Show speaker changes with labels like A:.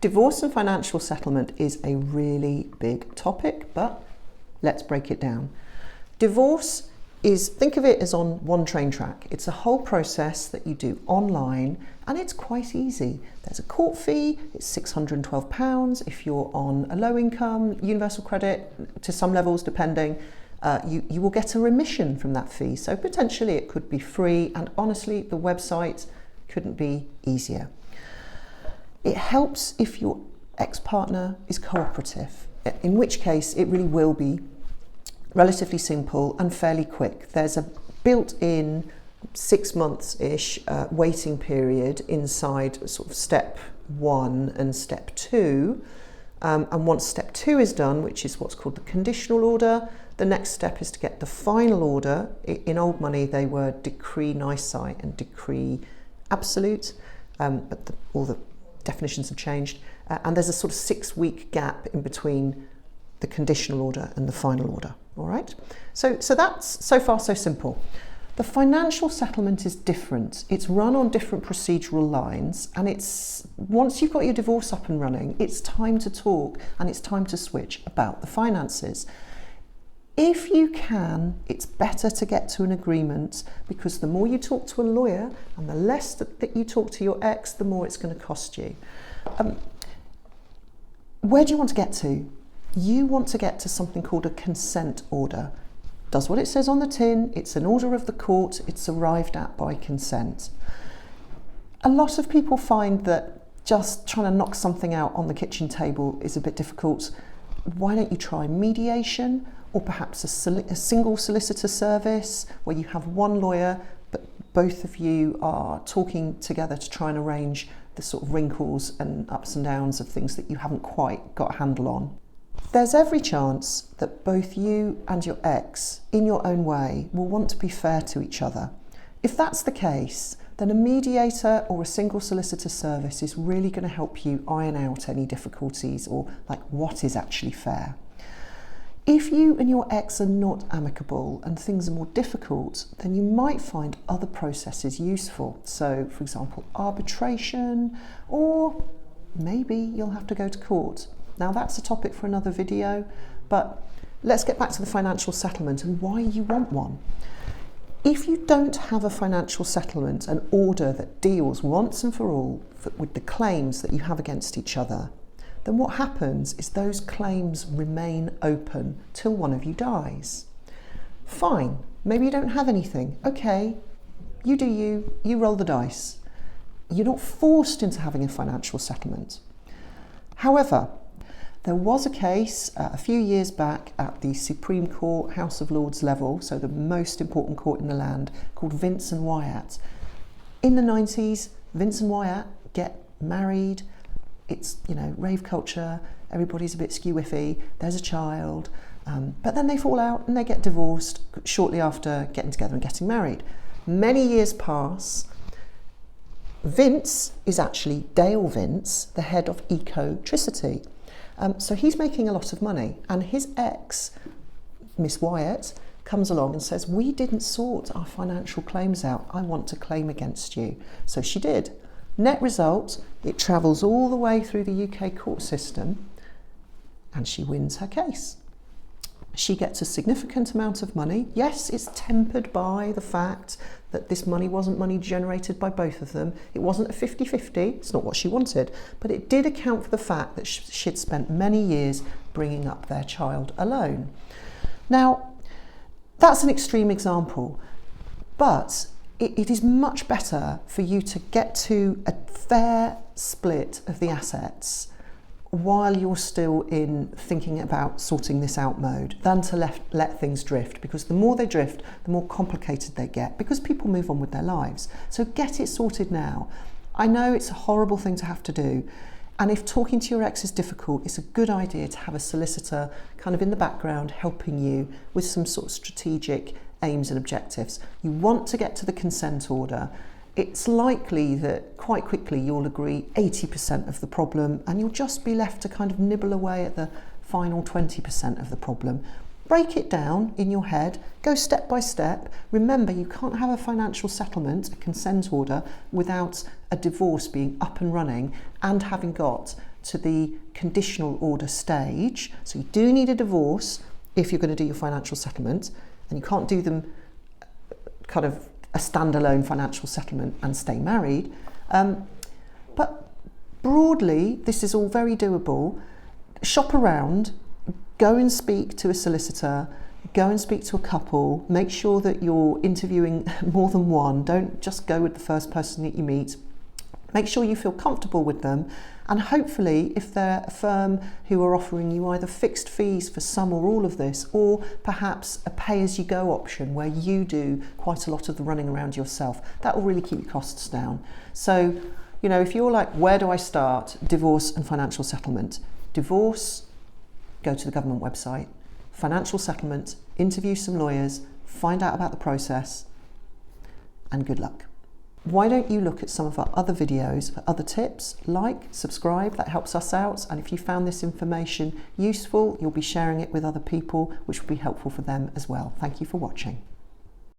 A: Divorce and financial settlement is a really big topic, but let's break it down. Divorce is, think of it as on one train track. It's a whole process that you do online and it's quite easy. There's a court fee, it's £612. If you're on a low income, universal credit to some levels depending, you will get a remission from that fee. So potentially it could be free, and honestly the website couldn't be easier. It helps if your ex-partner is cooperative, in which case it really will be relatively simple and fairly quick. There's a built-in 6 months-ish waiting period inside sort of step 1 and step 2. And once step 2 is done, which is what's called the conditional order, the next step is to get the final order. In old money, they were decree nisi and decree absolute, but all the definitions have changed. And there's a sort of 6-week gap in between the conditional order and the final order. All right. So that's so far so simple. The financial settlement is different. It's run on different procedural lines, and it's once you've got your divorce up and running, it's time to talk and it's time to switch about the finances. If you can, it's better to get to an agreement, because the more you talk to a lawyer and the less that you talk to your ex, the more it's going to cost you. Where do you want to get to? You want to get to something called a consent order. Does what it says on the tin. It's an order of the court. It's arrived at by consent. A lot of people find that just trying to knock something out on the kitchen table is a bit difficult. Why don't you try mediation, or perhaps a single solicitor service where you have one lawyer but both of you are talking together to try and arrange the sort of wrinkles and ups and downs of things that you haven't quite got a handle on. There's every chance that both you and your ex, in your own way, will want to be fair to each other. If that's the case, then a mediator or a single solicitor service is really going to help you iron out any difficulties, or like what is actually fair. If you and your ex are not amicable and things are more difficult, then you might find other processes useful. So, for example, arbitration, or maybe you'll have to go to court. Now that's a topic for another video, but let's get back to the financial settlement and why you want one. If you don't have a financial settlement, an order that deals once and for all with the claims that you have against each other, then what happens is those claims remain open till one of you dies. Fine, maybe you don't have anything. Okay, you do you roll the dice. You're not forced into having a financial settlement. However, there was a case a few years back at the Supreme Court, House of Lords level, so the most important court in the land, called Vince and Wyatt. In the 90s, Vince and Wyatt get married. It's, rave culture, everybody's a bit skew-whiffy, there's a child, but then they fall out and they get divorced shortly after getting together and getting married. Many years pass. Vince is actually Dale Vince, the head of Ecotricity. So he's making a lot of money, and his ex, Miss Wyatt, comes along and says, we didn't sort our financial claims out. I want to claim against you. So she did. Net result, it travels all the way through the UK court system and she wins her case. She gets a significant amount of money. Yes, it's tempered by the fact that this money wasn't money generated by both of them. It wasn't a 50-50, it's not what she wanted, but it did account for the fact that she'd spent many years bringing up their child alone. Now, that's an extreme example, but it is much better for you to get to a fair split of the assets while you're still in thinking about sorting this out mode than to let things drift, because the more they drift, the more complicated they get, because people move on with their lives. So get it sorted now. I know it's a horrible thing to have to do, and if talking to your ex is difficult, it's a good idea to have a solicitor kind of in the background helping you with some sort of strategic aims and objectives. You want to get to the consent order. It's likely that quite quickly you'll agree 80% of the problem, and you'll just be left to kind of nibble away at the final 20% of the problem. Break it down in your head, go step by step. Remember, you can't have a financial settlement, a consent order, without a divorce being up and running and having got to the conditional order stage. So you do need a divorce if you're going to do your financial settlement, and you can't do them kind of a standalone financial settlement and stay married. But broadly, this is all very doable. Shop around, go and speak to a solicitor, go and speak to a couple, make sure that you're interviewing more than one. Don't just go with the first person that you meet. Make sure you feel comfortable with them, and hopefully if they're a firm who are offering you either fixed fees for some or all of this, or perhaps a pay-as-you-go option where you do quite a lot of the running around yourself, that will really keep your costs down. So, you know, if you're like, where do I start? Divorce and financial settlement. Divorce, go to the government website. Financial settlement, interview some lawyers, find out about the process, and good luck. Why don't you look at some of our other videos for other tips? Like, subscribe, that helps us out. And if you found this information useful, you'll be sharing it with other people, which will be helpful for them as well. Thank you for watching.